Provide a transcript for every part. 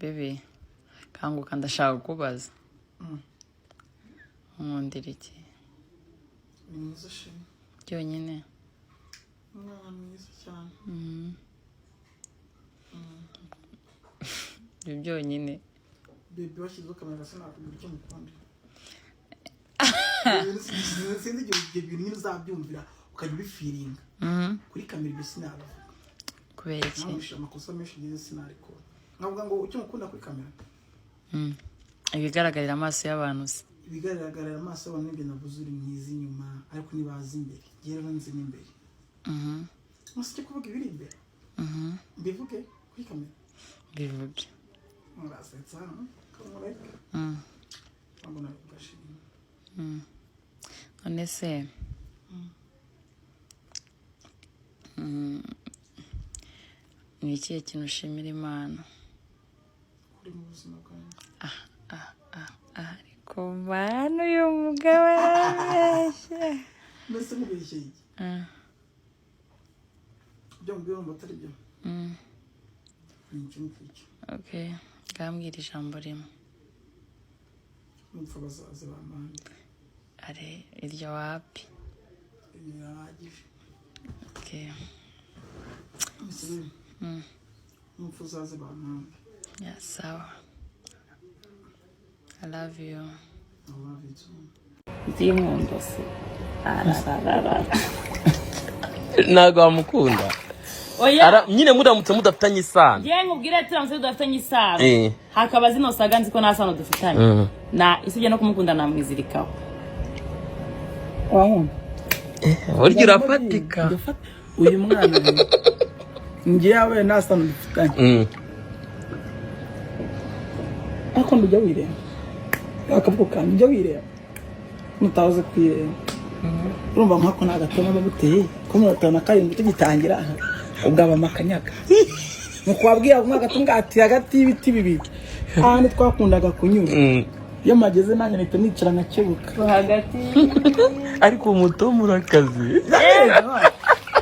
Baby, kanguka ndashaka kubaza. Nkundira iki? Ni mwiza shema. Byonyine. Umwana mwiza cyane. Byonyine. Baby washyizeho kamera sinakubwira icyo mukunda. Sinzi igihe ibintu nyine uzabyumvira ukajya ubifiringa. Kuri kamera ibyo sinabivuga. Kubera iki? Ntabwo amakosa menshi ngize sinarikora. Nkavuga ngo icyo mukunda kuri kamera. Ibigaragarira amaso y'abantu se. Ibigaragarira amaso y'abantu n'ibyo navuze uri mwiza inyuma ariko nibaza imbere. Ngiye nzi n'imbere. Musike kuvuga ibiri imbere. Mbivuge kuri kamera. Bivuge. Murasetsa kamureka. Ntabwo nabigashimye. None se ni ikihe kintu ushimira Imana kuri mu buzima bwanjye? Ariko Mana uyu mugabo arabeshya. Mbese mubeshye iki? Ibyo mbwira ngo atari byo. Ni ikintu cy'icyo. Okay, ngambwira ijambo rimwe. Mupfa bazaza bamande. Are iryo wapi? Irahagije. Okay. Mupfa bazaza bamande. Yeah, sawa. I love you. I love you too. Ndimundo se. Ntago wamukunda. Oya. Nyine muramutse mudafitanye isano. Ngiye nkubwire turamutse tudafitanye isano. Hakaba zino saga nzi ko nta sano dufitanye. Na isije no kumukunda namwizirikaho. Burya urafatika. Uyu mwana ngiye yawe nta sano dufitanye. Ako ndujya wireba. Akavuga njya wireba. Mutaze kwireba. Urumva nkako nagatema baguteye ko mu 5 tugitangira ubwaba makanyaga. Mukwabwira umwaka tungati hagati y'ibiti bibiri. Kandi twakundaga kunyura. Iyo mageze nanye nita nicara nkakebuka. Hagati. Ariko umutomo urakazi.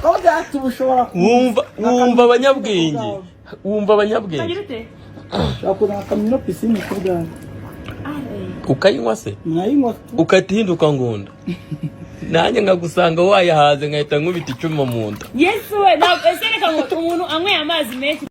Oga tubushobora wumva abanyabwenge. Wumva abanyabwenge. Tagirute. Akuna kamino pisine kubwa. Ukayinywa se? Nayinywa. Ukatihinduka ngunda. Nanjye ngagusanga wayahaze nkahita nkubita icyuma mu nda. Yesu we, na ese reka ngo umuntu anywe amazi menshi